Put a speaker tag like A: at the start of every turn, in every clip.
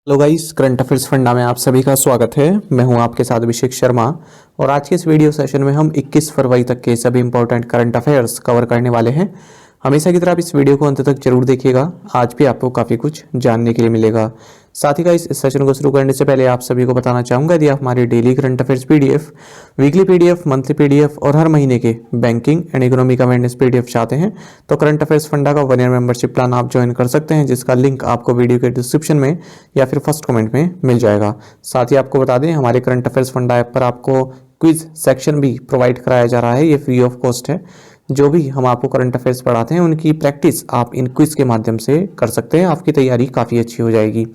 A: Hello guys, current affairs funda में आप सभी का स्वागत है। मैं हूं आपके साथ अभिषेक शर्मा और आज के इस वीडियो सेशन में हम 21 फरवरी तक के सभी इंपॉर्टेंट करंट अफेयर्स कवर करने वाले हैं। हमेशा की तरह आप इस वीडियो को अंत तक जरूर देखिएगा, आज भी आपको काफ़ी कुछ जानने के लिए मिलेगा। साथ ही गाइस, इस सेशन को शुरू करने से पहले आप सभी को बताना चाहूँगा, यदि आप हमारी daily current affairs PDF, weekly PDF, monthly PDF और हर महीने के banking and economic awareness PDF चाहते हैं तो करंट अफेयर्स फंडा का 1 ईयर मेंबरशिप प्लान आप ज्वाइन कर सकते हैं, जिसका लिंक आपको वीडियो के डिस्क्रिप्शन में या फिर फर्स्ट कमेंट में मिल जाएगा। साथ ही आपको बता दें, हमारे करंट अफेयर्स फंडा ऐप पर आपको क्विज सेक्शन भी प्रोवाइड कराया जा रहा है। ये फ्री ऑफ कॉस्ट है। जो भी हम आपको करंट अफेयर्स पढ़ाते हैं उनकी प्रैक्टिस आप इन क्विज के माध्यम से कर सकते हैं। आपकी तैयारी काफ़ी अच्छी हो जाएगी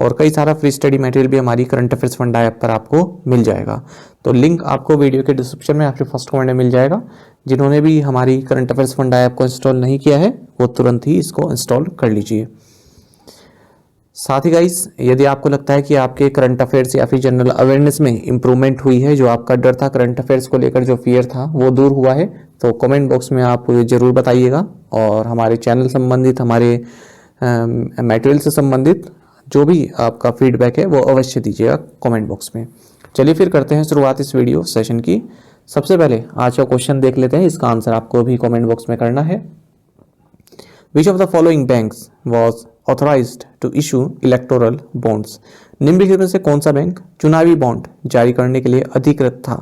A: और कई सारा फ्री स्टडी मटेरियल भी हमारी करंट अफेयर्स फंडा ऐप पर आपको मिल जाएगा। तो लिंक आपको वीडियो के डिस्क्रिप्शन में या फिर फर्स्ट कमेंट में मिल जाएगा। जिन्होंने भी हमारी करंट अफेयर्स फंडा ऐप को इंस्टॉल नहीं किया है वो तुरंत ही इसको इंस्टॉल कर लीजिए। साथ ही गाइस, यदि आपको लगता है कि आपके करंट अफेयर्स या फिर जनरल अवेयरनेस में इंप्रूवमेंट हुई है, जो आपका डर था करंट अफेयर्स को लेकर, जो फियर था वो दूर हुआ है, तो कमेंट बॉक्स में आप जरूर बताइएगा। और हमारे चैनल संबंधित, हमारे मटेरियल से संबंधित जो भी आपका फीडबैक है वो अवश्य दीजिएगा कमेंट बॉक्स में। चलिए फिर करते हैं शुरुआत इस वीडियो सेशन की। सबसे पहले आज का क्वेश्चन देख लेते हैं, इसका आंसर आपको भी कमेंट बॉक्स में करना है। Which of the following banks was authorized to issue electoral bonds? निम्नलिखित में से कौन सा बैंक चुनावी बॉन्ड जारी करने के लिए अधिकृत था?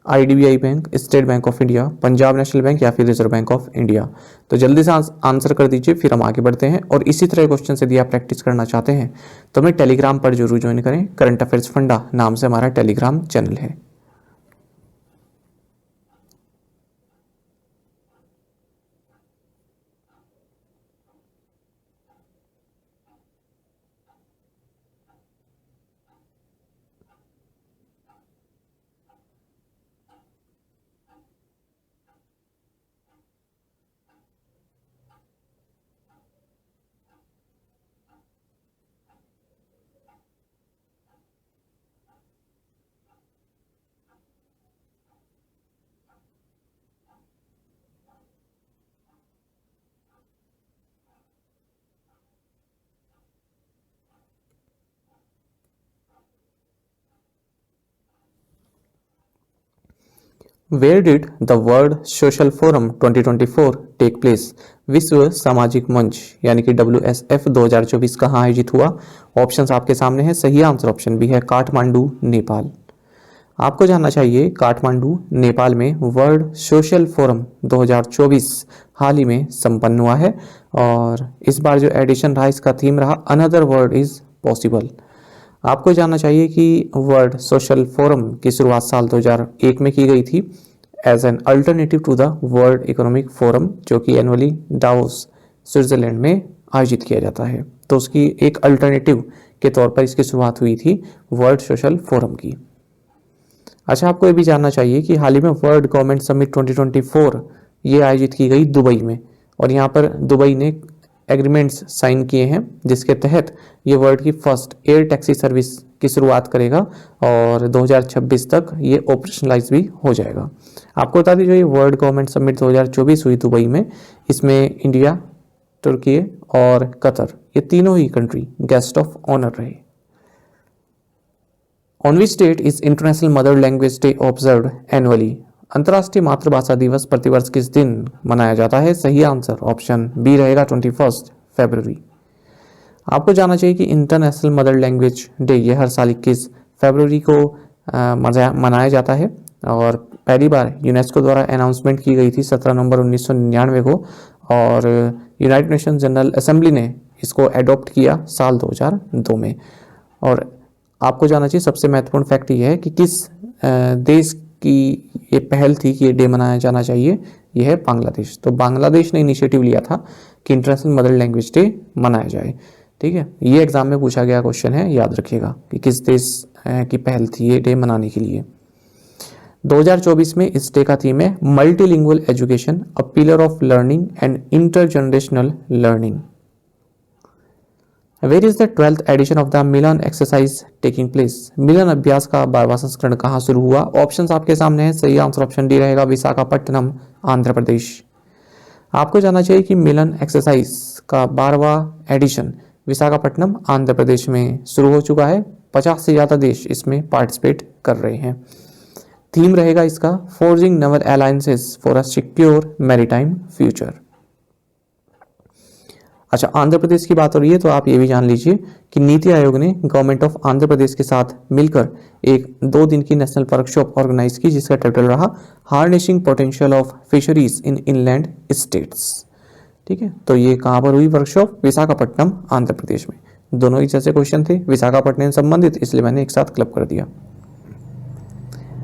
A: IDBI bank, state bank of India, Punjab national bank या फिर रिजर्व बैंक ऑफ इंडिया? तो जल्दी से आंसर कर दीजिए, फिर हम आगे बढ़ते हैं। और इसी तरह क्वेश्चन से यदि आप प्रैक्टिस करना चाहते हैं तो हमें टेलीग्राम पर जरूर ज्वाइन करें। करंट अफेयर्स फंडा नाम से हमारा टेलीग्राम चैनल है। Where did the World Social Forum 2024 take place? विश्व सामाजिक मंच यानी कि WSF 2024 कहाँ आयोजित हुआ? ऑप्शंस आपके सामने हैं। सही आंसर ऑप्शन बी है, काठमांडू, नेपाल। आपको जानना चाहिए, काठमांडू नेपाल में वर्ल्ड सोशल फोरम 2024 हाल ही में संपन्न हुआ है और इस बार जो एडिशन रहा, इसका थीम रहा अनदर वर्ल्ड इज पॉसिबल। आपको जानना चाहिए कि वर्ल्ड सोशल फोरम की शुरुआत साल 2001 में की गई थी as an alternative to the World Economic Forum, जो कि एनुअली डावोस स्विट्जरलैंड में आयोजित किया जाता है। तो उसकी एक अल्टरनेटिव के तौर पर इसकी शुरुआत हुई थी वर्ल्ड सोशल फोरम की। अच्छा, आपको ये भी जानना चाहिए कि हाल ही में वर्ल्ड गवर्नमेंट समिट 2024 ये आयोजित की गई दुबई में और यहाँ पर दुबई ने एग्रीमेंट्स साइन किए हैं जिसके तहत ये वर्ल्ड की फर्स्ट एयर टैक्सी सर्विस की शुरुआत करेगा और 2026 तक ये ऑपरेशनलाइज भी हो जाएगा। आपको बता दीजिए, ये वर्ल्ड गवर्नमेंट समिट 2024 हुई दुबई में, इसमें इंडिया, तुर्की और कतर, ये तीनों ही कंट्री गेस्ट ऑफ ऑनर रहे। On which date is International Mother Language Day observed annually? अंतर्राष्ट्रीय मातृभाषा दिवस प्रतिवर्ष किस दिन मनाया जाता है? सही आंसर ऑप्शन बी रहेगा, 21 फरवरी। आपको जानना चाहिए कि इंटरनेशनल मदर लैंग्वेज डे ये हर साल 21 फरवरी को मनाया जाता है और पहली बार यूनेस्को द्वारा अनाउंसमेंट की गई थी 17 नवंबर 1999 को और यूनाइटेड नेशन जनरल असेंबली ने इसको एडॉप्ट किया साल 2002 में। और आपको जानना चाहिए, सबसे महत्वपूर्ण फैक्ट ये है कि किस देश की ये पहल थी कि ये डे मनाया जाना चाहिए, यह है बांग्लादेश। तो बांग्लादेश ने इनिशिएटिव लिया था कि इंटरनेशनल मदर लैंग्वेज डे मनाया जाए। ठीक है, ये एग्जाम में पूछा गया क्वेश्चन है, याद रखिएगा कि किस देश की पहल थी ये डे मनाने के लिए। 2024 में इस डे का थीम है multilingual education, a pillar of learning and intergenerational learning. Where is the 12th edition of the Milan exercise taking place? Milan अभ्यास का 12वां संस्करण कहाँ शुरू हुआ? ऑप्शंस आपके सामने हैं। सही आंसर ऑप्शन डी रहेगा, विशाखापट्टनम, आंध्र प्रदेश। आपको जानना चाहिए कि मिलन एक्सरसाइज का 12वां एडिशन विशाखापट्टनम आंध्र प्रदेश में शुरू हो चुका है। 50 से ज़्यादा देश इसमें पार्टिसिपेट कर रहे हैं। थीम रहेगा इसका forging naval alliances for a secure maritime future. अच्छा, आंध्र प्रदेश की बात हो रही है तो आप ये भी जान लीजिए कि नीति आयोग ने गवर्नमेंट ऑफ आंध्र प्रदेश के साथ मिलकर एक 2 दिन की नेशनल वर्कशॉप ऑर्गेनाइज की, जिसका टाइटल रहा harnessing potential of fisheries in inland states. ठीक है, तो ये कहाँ पर हुई वर्कशॉप? विशाखापट्टनम आंध्र प्रदेश में। दोनों ही जैसे क्वेश्चन थे विशाखापट्टनम से संबंधित, इसलिए मैंने एक साथ क्लब कर दिया।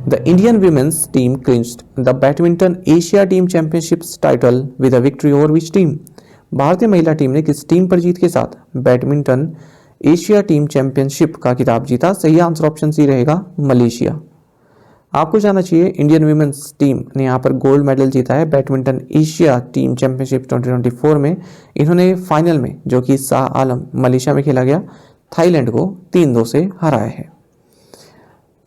A: The Indian women's team clinched the badminton Asia team championships title with a victory over which team? भारतीय महिला टीम ने किस टीम पर जीत के साथ बैडमिंटन एशिया टीम चैंपियनशिप का खिताब जीता? सही आंसर ऑप्शन सी रहेगा, मलेशिया। आपको जानना चाहिए इंडियन वीमेंस टीम ने यहाँ पर गोल्ड मेडल जीता है बैडमिंटन एशिया टीम चैंपियनशिप 2024 में। इन्होंने फाइनल में, जो कि शाह आलम मलेशिया में खेला गया, थाईलैंड को 3-2 से हराया है।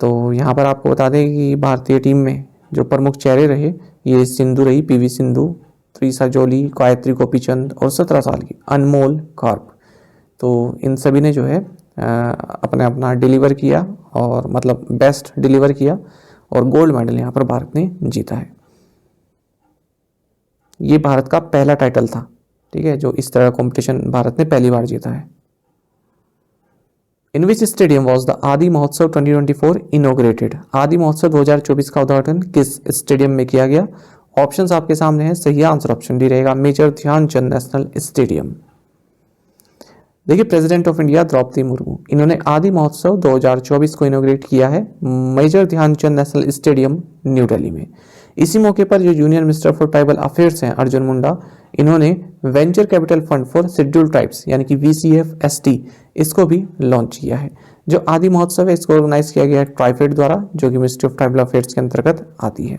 A: तो यहाँ पर आपको बता दें कि भारतीय टीम में जो प्रमुख चेहरे रहे, ये सिंधु रही, पीवी सिंधु, त्रिशा जोली, गायत्री गोपीचंद और 17 साल की अनमोल कार्प। तो इन सभी ने जो है अपना डिलीवर किया, और मतलब बेस्ट डिलीवर किया, और गोल्ड मेडल यहाँ पर भारत ने जीता है। ये भारत का पहला टाइटल था, ठीक है, जो इस तरह कंपटीशन भारत ने पहली बार जीता है। इन विच स्टेडियम वॉज द आदि महोत्सव 2024 इनोग्रेटेड? आदि महोत्सव 2024 का उद्घाटन किस स्टेडियम में किया गया? ऑप्शंस आपके सामने हैं। सही आंसर ऑप्शन डी रहेगा, मेजर ध्यानचंद नेशनल स्टेडियम। देखिए, president of India Draupadi Murmu, इन्होंने आदि महोत्सव 2024 को इनोग्रेट किया है major Dhyanchand national stadium new Delhi में। इसी मौके पर जो union minister for tribal affairs हैं अर्जुन मुंडा, इन्होंने venture capital fund for scheduled tribes यानी कि VCF-ST इसको भी लॉन्च किया है। जो आदि महोत्सव है इसको ऑर्गेनाइज किया गया है ट्राइफेड द्वारा, जो कि मिनिस्ट्री ऑफ ट्राइबल अफेयर्स के अंतर्गत आती है।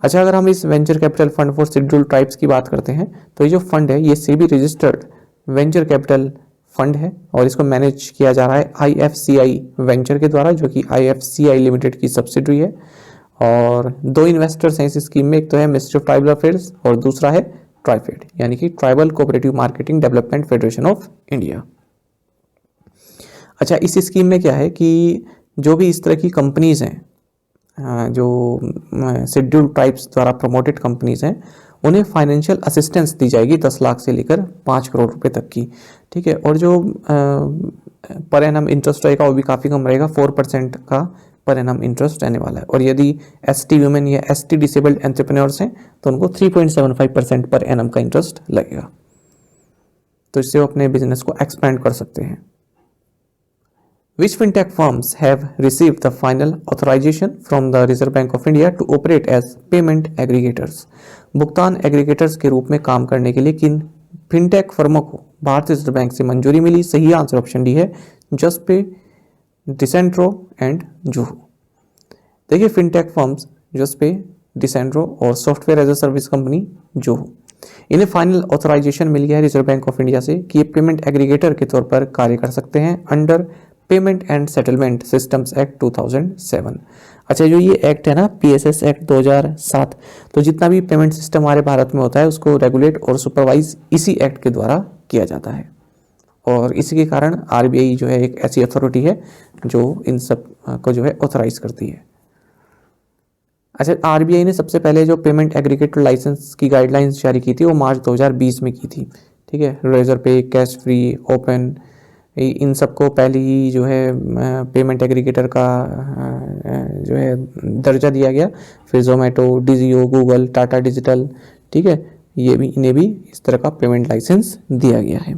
A: अच्छा, अगर हम इस venture capital fund for scheduled tribes की बात करते हैं तो ये जो फंड है ये SEBI registered venture capital fund है, और इसको मैनेज किया जा रहा है IFCI वेंचर के द्वारा, जो कि IFCI लिमिटेड की सब्सिडरी है। और 2 इन्वेस्टर्स हैं इस स्कीम में, एक तो है मिनिस्ट्री ऑफ ट्राइबल अफेयर्स और दूसरा है ट्राइफेड यानी कि tribal cooperative marketing development federation of India. अच्छा, इस स्कीम में क्या है कि जो भी इस तरह की कंपनीज हैं, जो शेड्यूल्ड ट्राइब्स द्वारा प्रमोटेड कंपनीज हैं, उन्हें फाइनेंशियल असिस्टेंस दी जाएगी 10 लाख से लेकर 5 करोड़ रुपए तक की। ठीक है, और जो पर एनम इंटरेस्ट रहेगा वो भी काफ़ी कम रहेगा, 4% का पर एनम इंटरेस्ट रहने वाला है। और यदि ST वुमेन या ST डिसेबल्ड एंटरप्रेन्योर्स हैं तो उनको 3.75% पर एनम का इंटरेस्ट लगेगा। तो इससे वो अपने बिजनेस को एक्सपेंड कर सकते हैं। Which fintech firms have received the final authorization from the Reserve Bank of India to operate as payment aggregators? भुगतान एग्रीगेटर्स के रूप में काम करने के लिए किन फिनटेक फर्मों को भारतीय रिजर्व बैंक से मंजूरी मिली? सही आंसर ऑप्शन डी है, जस्पे, डिसेंट्रो एंड जूहू। देखिए, फिनटेक फर्म्स जस्पे, डिसेंट्रो और software as a service company Zoho, इन्हें फाइनल ऑथराइजेशन मिल गया है रिजर्व बैंक ऑफ इंडिया से कि ये पेमेंट एग्रीगेटर के तौर पर कार्य कर सकते हैं under payment and settlement systems act 2007। अच्छा, जो ये एक्ट है ना, PSS एक्ट 2007, तो जितना भी पेमेंट सिस्टम हमारे भारत में होता है उसको रेगुलेट और सुपरवाइज इसी एक्ट के द्वारा किया जाता है। और इसी के कारण RBI जो है एक ऐसी अथॉरिटी है जो इन सब को जो है ऑथराइज करती है। अच्छा, RBI ने सबसे पहले जो पेमेंट एग्रीगेटर लाइसेंस की गाइडलाइंस जारी की थी वो मार्च 2020 में की थी। ठीक है, रेजर पे, कैश फ्री, ओपन, इन सबको पहले ही जो है पेमेंट एग्रीगेटर का जो है दर्जा दिया गया। फिर जोमेटो, डिजियो, गूगल, टाटा डिजिटल, ठीक है, ये भी, इन्हें भी इस तरह का पेमेंट लाइसेंस दिया गया है।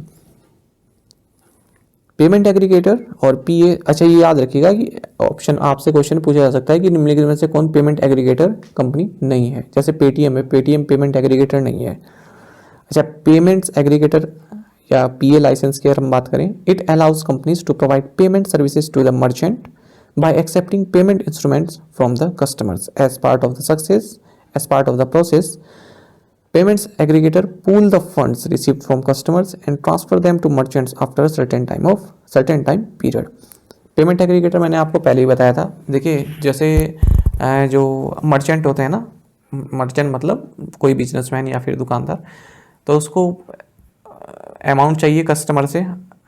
A: पेमेंट एग्रीगेटर और PA, अच्छा ये याद रखिएगा कि ऑप्शन आपसे क्वेश्चन पूछा जा सकता है कि निम्नलिखित में से कौन पेमेंट एग्रीगेटर कंपनी नहीं है। जैसे पेटीएम है, पेटीएम पेमेंट एग्रीगेटर नहीं है। अच्छा, पेमेंट्स एग्रीगेटर या PA लाइसेंस की अगर हम बात करें, it allows companies to provide payment services to the merchant by accepting payment instruments from the customers as part of the process. Payments aggregator pool the funds received from customers and transfer them to merchants after certain time period. Payment aggregator मैंने आपको पहले ही बताया था। देखिए, जैसे जो merchant होते हैं ना, मर्चेंट मतलब कोई बिजनेसमैन या फिर दुकानदार, तो उसको अमाउंट चाहिए कस्टमर से,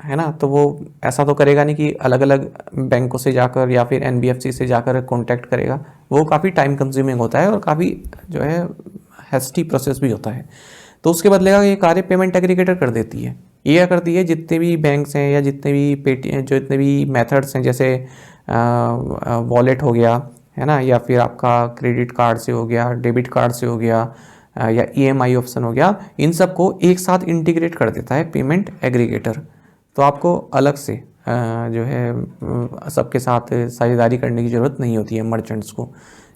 A: है ना, तो वो ऐसा तो करेगा नहीं कि अलग अलग बैंकों से जाकर या फिर एनबीएफसी से जाकर कांटेक्ट करेगा, वो काफ़ी टाइम कंज्यूमिंग होता है और काफ़ी जो है हेस्टी प्रोसेस भी होता है। तो उसके बदलेगा ये कार्य पेमेंट एग्रीगेटर कर देती है। ये क्या करती है, जितने भी बैंक्स हैं या जितने भी पेटीएम जो जितने भी मेथड्स हैं, जैसे वॉलेट हो गया, है ना, या फिर आपका क्रेडिट कार्ड से हो गया, डेबिट कार्ड से हो गया, या ईएमआई ऑप्शन हो गया, इन सबको एक साथ इंटीग्रेट कर देता है पेमेंट एग्रीगेटर। तो आपको अलग से जो है सबके साथ साझेदारी करने की ज़रूरत नहीं होती है मर्चेंट्स को।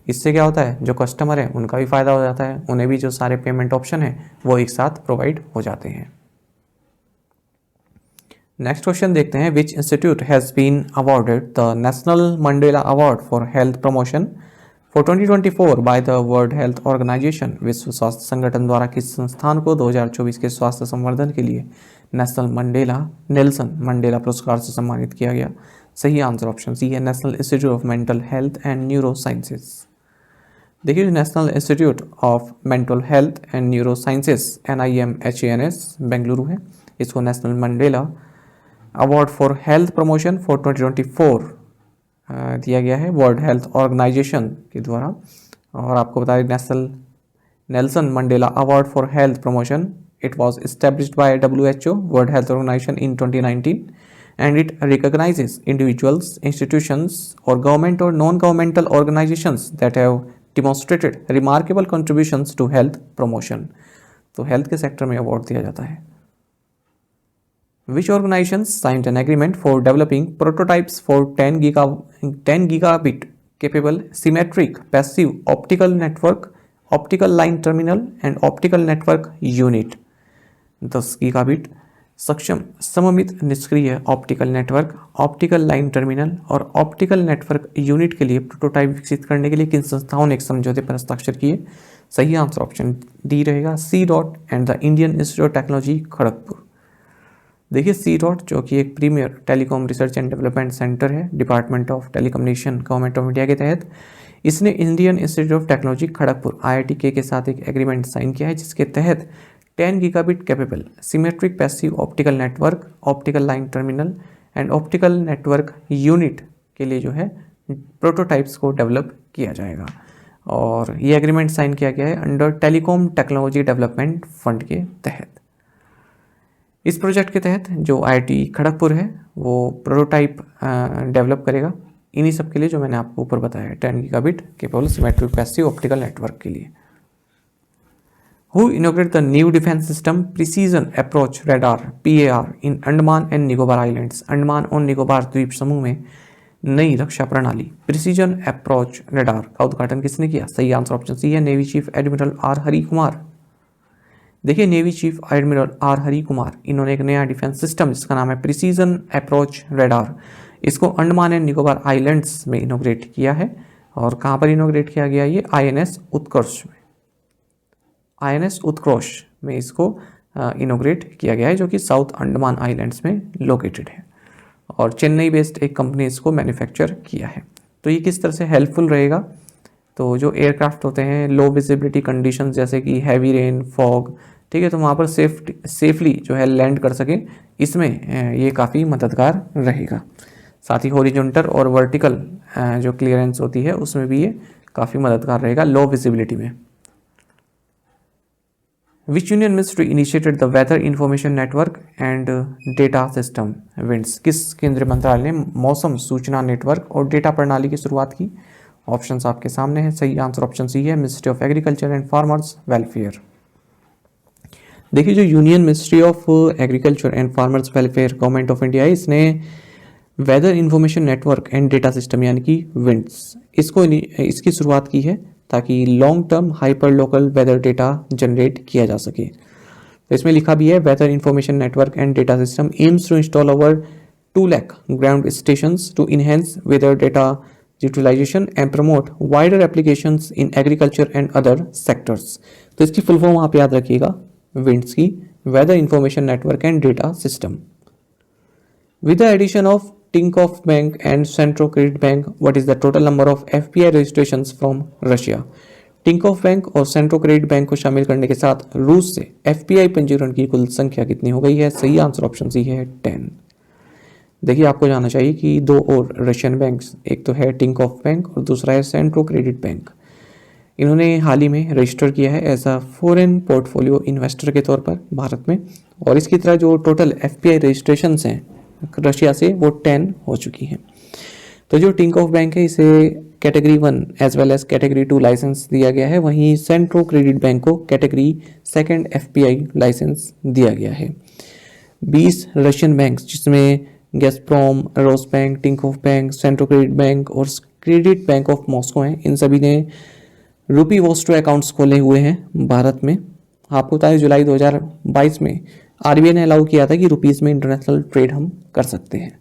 A: इससे क्या होता है, जो कस्टमर है उनका भी फ़ायदा हो जाता है, उन्हें भी जो सारे पेमेंट ऑप्शन है वो एक साथ प्रोवाइड हो जाते हैं। नेक्स्ट क्वेश्चन देखते हैं, which institute has been awarded the national Mandela award for health promotion for 2024 by the world health organisation. विश्व स्वास्थ्य संगठन द्वारा किस संस्थान को 2024 के स्वास्थ्य संवर्धन के लिए नेल्सन मंडेला पुरस्कार से सम्मानित किया गया? सही आंसर ऑप्शन सी है, national institute of mental health and neuro sciences. देखिए, national institute of mental health and neuro sciences NIMHANS Bengaluru है, इसको national Mandela award for health promotion for 2024 दिया गया है वर्ल्ड हेल्थ ऑर्गेनाइजेशन के द्वारा। और आपको बता दें, Nelson Mandela award for health promotion, it was established by WHO world health organisation in 2019 and it recognizes individuals, institutions or government or non-governmental organizations that have demonstrated remarkable contributions to health promotion। तो health के sector में award दिया जाता है। Which organizations signed an agreement for developing prototypes for 10 gigabit capable symmetric passive optical network, optical line terminal and optical network unit? 10 gigabit सक्षम सममित निष्क्रिय optical network, optical line terminal और optical network unit के लिए prototype विकसित करने के लिए किन संस्थाओं ने एक समझौते पर हस्ताक्षर किए? सही आंसर ऑप्शन डी रहेगा, CDOT and the Indian institute of technology Kharagpur. देखिए, CDOT जो कि एक premier telecom research and development centre है department of telecommunication government of India के तहत, इसने Indian institute of technology Kharagpur IITK के साथ एक एग्रीमेंट साइन किया है, जिसके तहत 10 gigabit capable symmetric passive optical network, optical line terminal and optical network unit के लिए जो है प्रोटोटाइप्स को डेवलप किया जाएगा। और ये एग्रीमेंट साइन किया गया है under telecom technology development fund के तहत। इस प्रोजेक्ट के तहत जो IIT खड़गपुर है वो प्रोटोटाइप डेवलप करेगा इन्हीं सब के लिए जो मैंने आपको ऊपर बताया, 10 gigabit capable symmetric passive optical network के लिए। Who inaugurated the new defense system Precision Approach Radar PAR in Andaman and Nicobar Islands? Andaman और निकोबार द्वीप समूह में नई रक्षा प्रणाली प्रिसीजन अप्रोच रडार का उद्घाटन किसने किया? सही आंसर ऑप्शन सी है, नेवी चीफ एडमिरल R हरी कुमार। देखिए, नेवी चीफ एडमिरल R हरी कुमार, इन्होंने एक नया डिफेंस सिस्टम जिसका नाम है प्रिसीजन अप्रोच रडार, इसको अंडमान एंड निकोबार आइलैंड्स में इनोग्रेट किया है। और कहाँ पर इनोग्रेट किया गया? ये INS उत्कर्ष में, INS उत्कर्ष में इसको इनोग्रेट किया गया है, जो कि साउथ अंडमान आइलैंड्स में लोकेटेड है। और चेन्नई बेस्ड एक कंपनी इसको मैन्युफैक्चर किया है। तो ये किस तरह से हेल्पफुल रहेगा? तो जो एयरक्राफ्ट होते हैं लो विजिबिलिटी कंडीशंस जैसे कि हैवी रेन, फॉग, ठीक है, तो वहाँ पर सेफली जो है लैंड कर सके, इसमें ये काफ़ी मददगार रहेगा। साथ ही हॉरिजॉन्टल और वर्टिकल जो क्लियरेंस होती है उसमें भी ये काफ़ी मददगार रहेगा लो विजिबिलिटी में। Which union ministry initiated the weather information network and data system WINDS? किस केंद्रीय मंत्रालय ने मौसम सूचना नेटवर्क और डेटा प्रणाली की शुरुआत की? ऑप्शंस आपके सामने हैं, सही आंसर ऑप्शन सी है, ministry of agriculture and farmers welfare. देखिए, जो union ministry of agriculture and farmers welfare government of India है, इसने weather information network and data system यानी कि WINDS इसकी शुरुआत की है ताकि long term hyper local weather data generate किया जा सके। तो इसमें लिखा भी है, weather information network and data system aims to install over 2 lakh ground stations to enhance weather data utilisation and promote wider applications in agriculture and other sectors. तो इसकी फुल फॉर्म आप याद रखिएगा, WINDS की, weather information network and data system. With the addition of Tinkoff Bank and Centro Credit Bank, what is the total number of FPI registrations from Russia? Tinkoff bank और सेंट्रो credit bank को शामिल करने के साथ रूस से FPI पंजीकरण की कुल संख्या कितनी हो गई है? सही आंसर ऑप्शन सी है 10। देखिए आपको जानना चाहिए कि दो और रशियन बैंक्स, एक तो है टिंकॉफ बैंक और दूसरा है सेंट्रो क्रेडिट बैंक, इन्होंने हाल ही में रजिस्टर किया है as a foreign portfolio investor के तौर पर भारत में, और इसकी तरह जो टोटल एफपीआई रजिस्ट्रेशन हैं रशिया से वो 10 हो चुकी हैं। तो जो टिंकॉफ बैंक है इसे category 1 as well as category 2 licence दिया गया है, वहीं सेंट्रो क्रेडिट बैंक को कैटेगरी 2 एफपीआई लाइसेंस दिया गया है। 20 रशियन बैंक जिसमें Gazprom, Rosbank, Tinkoff bank, Centro credit bank और क्रेडिट बैंक ऑफ मॉस्को हैं, इन सभी ने रूपी वोस्टो अकाउंट्स खोले हुए हैं भारत में। आपको बता दें जुलाई 2022 में आरबीआई ने अलाउ किया था कि रुपीज़ में इंटरनेशनल ट्रेड हम कर सकते हैं।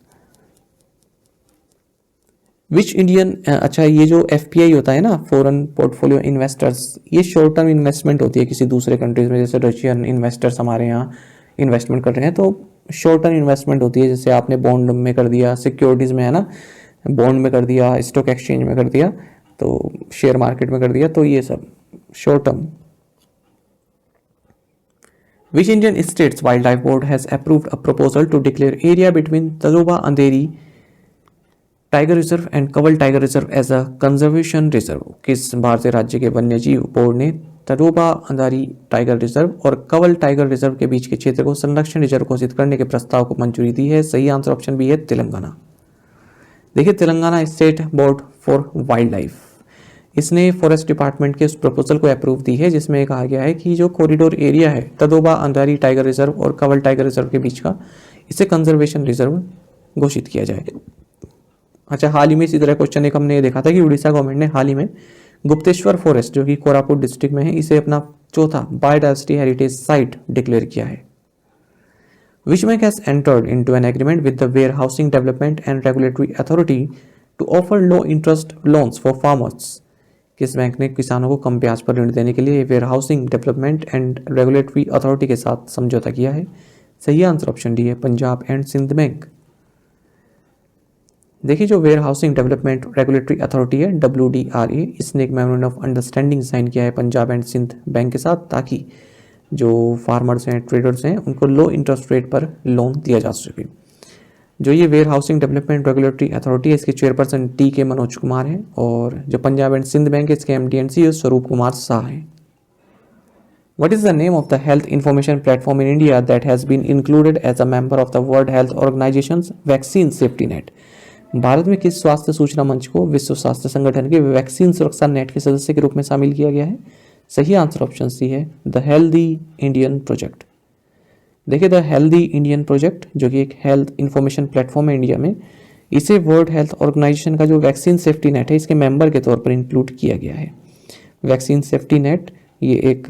A: विच इंडियन, अच्छा ये जो एफपीआई होता है ना, फॉरेन पोर्टफोलियो इन्वेस्टर्स, ये शॉर्ट टर्म इन्वेस्टमेंट होती है किसी दूसरे कंट्रीज में। जैसे रशियन इन्वेस्टर्स हमारे यहाँ इन्वेस्टमेंट कर रहे हैं तो शॉर्ट टर्म इन्वेस्टमेंट होती है। जैसे आपने बॉन्ड में कर दिया, सिक्योरिटीज़ में है ना, बॉन्ड में कर दिया, स्टॉक एक्सचेंज में कर दिया, तो शेयर मार्केट में कर दिया, तो ये सब short term. Which Indian states wildlife board has approved a proposal to declare area between Tadoba Andhari tiger reserve and Kawal tiger reserve as a conservation reserve? किस भारतीय राज्य के वन्यजीव बोर्ड ने तलोबा अंधारी टाइगर रिजर्व और कवल टाइगर रिजर्व के बीच के क्षेत्र को संरक्षण रिजर्व घोषित करने के प्रस्ताव को मंजूरी दी है? सही आंसर ऑप्शन बी है तेलंगाना। देखिए Telangana state board for wild life, इसने फॉरेस्ट डिपार्टमेंट के उस प्रपोजल को अप्रूव दी है जिसमें कहा गया है कि जो कॉरिडोर एरिया है तदोबा अंधारी टाइगर रिजर्व और कवल टाइगर रिजर्व के बीच का, इसे कंजर्वेशन रिजर्व घोषित किया जाए। अच्छा, हाल ही में इसी तरह क्वेश्चन एक हमने देखा था कि उड़ीसा गवर्नमेंट ने हाल ही में गुप्तेश्वर फॉरेस्ट जो कि कोरापुट डिस्ट्रिक्ट में है, इसे अपना चौथा बायोडायवर्सिटी हेरिटेज साइट डिक्लेयर किया है। Which bank has entered into an agreement with the warehousing development and regulatory authority to offer low interest loans for farmers? किस बैंक ने किसानों को कम ब्याज पर ऋण देने के लिए warehousing development and regulatory authority के साथ समझौता किया है? सही आंसर ऑप्शन डी है पंजाब एंड सिंध बैंक। देखिए जो warehousing development regulatory authority है WDRA, इसने एक मेमोरेंडम ऑफ अंडरस्टैंडिंग साइन किया है पंजाब एंड सिंध बैंक के साथ, ताकि जो फार्मर्स हैं, ट्रेडर्स हैं, उनको लो इंटरेस्ट रेट पर लोन दिया जा सके। जो ये warehousing development regulatory authority है, इसके चेयरपर्सन TK मनोज कुमार हैं, और जो पंजाब एंड सिंध बैंक है इसके MD and CEO स्वरूप कुमार शाह हैं। What is the name of the health information platform in India that has been included as a member of the World Health Organization's Vaccine Safety Net? Bharat में किस स्वास्थ्य सूचना मंच को विश्व स्वास्थ्य संगठन के वैक्सीन सुरक्षा नेट के सदस्य के रूप में शामिल किया गया है? सही आंसर ऑप्शन सी है द हेल्दी इंडियन प्रोजेक्ट। देखिए द हेल्दी इंडियन प्रोजेक्ट जो कि एक हेल्थ इंफॉर्मेशन प्लेटफॉर्म है इंडिया में, इसे वर्ल्ड हेल्थ ऑर्गेनाइजेशन का जो वैक्सीन सेफ्टी नेट है इसके मेंबर के तौर पर इंक्लूड किया गया है। वैक्सीन सेफ्टी नेट ये एक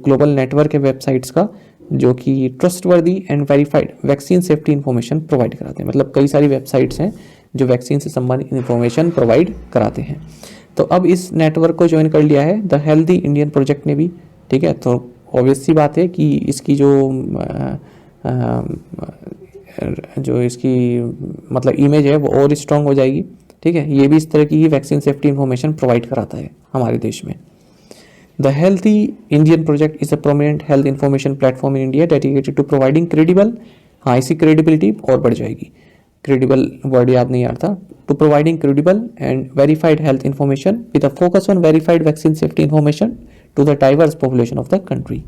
A: ग्लोबल नेटवर्क है वेबसाइट्स का जो कि trustworthy and verified vaccine safety information provide कराते हैं। मतलब कई सारी वेबसाइट्स हैं जो वैक्सीन से संबंधित इन्फॉर्मेशन प्रोवाइड कराते हैं। तो अब इस नेटवर्क को ज्वाइन कर लिया है द हेल्दी इंडियन प्रोजेक्ट ने भी, ठीक है। तो ऑब्वियस सी बात है कि इसकी जो इसकी मतलब इमेज है वो और स्ट्रॉन्ग हो जाएगी, ठीक है। ये भी इस तरह की ही वैक्सीन सेफ्टी इन्फॉर्मेशन प्रोवाइड कराता है हमारे देश में। The Healthy Indian Project is a prominent health information platform in India dedicated to providing credible, हाँ इसी credibility और बढ़ जाएगी, credible word याद नहीं आ रहा था, to providing credible and verified health information with a focus on verified vaccine safety information to the diverse population of the country.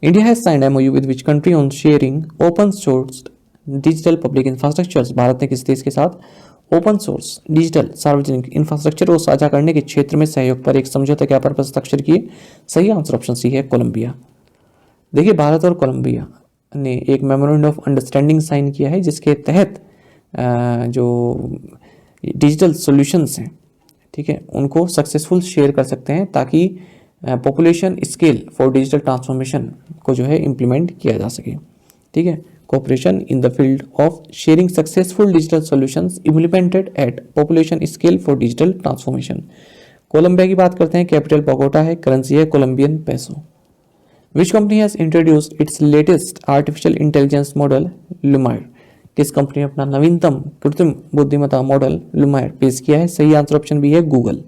A: India has signed MOU with which country on sharing open source digital public infrastructures? Bharat ने किस देश के साथ open source digital सार्वजनिक infrastructure को साझा करने के क्षेत्र में सहयोग पर एक समझौता ज्ञापन पर हस्ताक्षर किए? सही आंसर ऑप्शन सी है कोलंबिया। देखिए भारत और कोलंबिया ने एक मेमोरेंडम ऑफ अंडरस्टैंडिंग साइन किया है जिसके तहत जो डिजिटल सॉल्यूशंस हैं, ठीक है, उनको सक्सेसफुल शेयर कर सकते हैं ताकि population scale for digital transformation को जो है इम्प्लीमेंट किया जा सके, ठीक है। Cooperation in the field of sharing successful digital solutions implemented at population scale for digital transformation. Colombia की बात करते हैं, कैपिटल बोगोटा है, करेंसी है Colombian peso. Which company has introduced its latest artificial intelligence model Lumaire? किस company ने अपना नवीनतम कृत्रिम बुद्धिमत्ता मॉडल लुमायर पेश किया है? सही आंसर ऑप्शन बी है गूगल।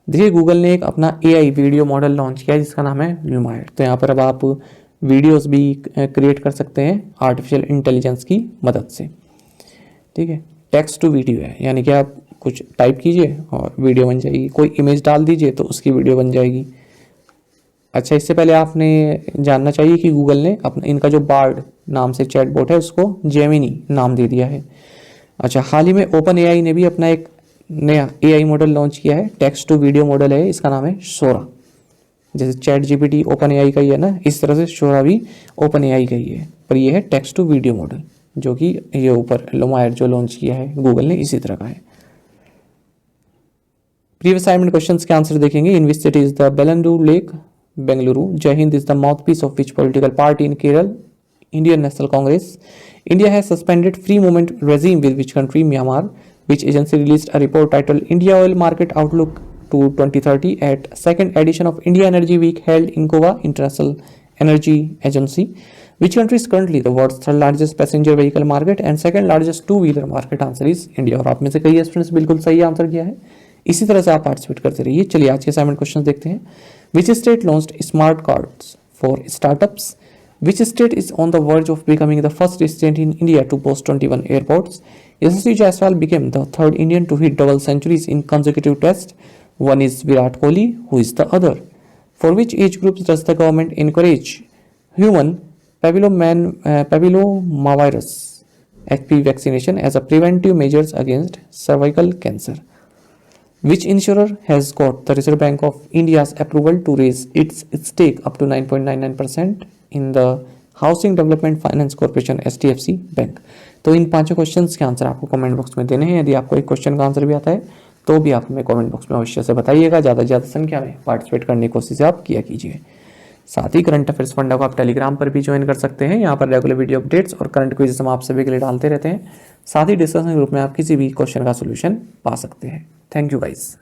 A: देखिए गूगल ने एक अपना AI वीडियो मॉडल लॉन्च किया है जिसका नाम है ल्यूमायर। तो यहाँ पर अब आप वीडियोस भी क्रिएट कर सकते हैं आर्टिफिशियल इंटेलिजेंस की मदद से। ठीक है, टेक्स्ट टू वीडियो है, यानी कि आप कुछ टाइप कीजिए और वीडियो बन जाएगी। कोई इमेज डाल दीजिए तो उसकी वीडियो बन जाएगी। अच्छा, इससे पहले आपने जानना चाहिए कि गूगल ने अपना इनका जो बार्ड नाम से चैटबॉट है उसको जेमिनी नाम दे दिया है। अच्छा, हाल ही में ओपन AI ने भी अपना एक नया AI मॉडल लॉन्च किया है, टेक्स्ट टू वीडियो मॉडल है, इसका नाम है सोरा। जैसे चैट GPT ओपन AI का ही है ना, इस तरह से सोरा भी ओपन AI का ही है, पर यह है टेक्स्ट टू वीडियो मॉडल, जो कि ये ऊपर ल्यूमायर जो लॉन्च किया है गूगल ने इसी तरह का है। प्रीवियस असाइनमेंट क्वेश्चंस के आंसर देखेंगे। In which city is the Bellandur lake? Bengaluru. Jai Hind is the mouthpiece of which political party in Kerala? Indian National Congress. India has suspended free movement regime with which country? Myanmar. Which agency released a report titled India Oil Market Outlook to 2030 at second edition of India Energy Week held in Goa, International Energy Agency? Which country is currently the world's third largest passenger vehicle market and second largest two-wheeler market? Answer is India। और आप में से कई students बिल्कुल सही answer किया है। इसी तरह से आप पार्टिसिपेट करते रहिए। चलिए आज के असाइनमेंट क्वेश्चन देखते हैं। Which state launched smart cards for startups? Which state is on the verge of becoming the first state in India to boast 21 airports? Yashasvi Jaiswal became the third Indian to hit double centuries in consecutive tests. One is Virat Kohli, who is the other? For which age groups does the government encourage human papillomavirus (HPV) vaccination as a preventive measures against cervical cancer? Which insurer has got the Reserve Bank of India's approval to raise its stake up to 9.99% in the housing development finance corporation HDFC bank? तो इन पांचों questions के answer आपको comment box में देने हैं। यदि आपको एक क्वेश्चन का आंसर भी आता है तो भी आप हमें कमेंट बॉक्स में अवश्य से बताइएगा। ज़्यादा से ज़्यादा संख्या में पार्टिसिपेट करने की कोशिश आप किया कीजिए। साथ ही करंट अफेयर्स फंडा को आप टेलीग्राम पर भी ज्वाइन कर सकते हैं। यहाँ पर रेगुलर वीडियो अपडेट्स और करंट क्विज़ हम आप सभी के लिए डालते रहते हैं। साथ ही डिस्कशन ग्रुप में आप किसी भी क्वेश्चन का सोल्यूशन पा सकते हैं। Thank you guys.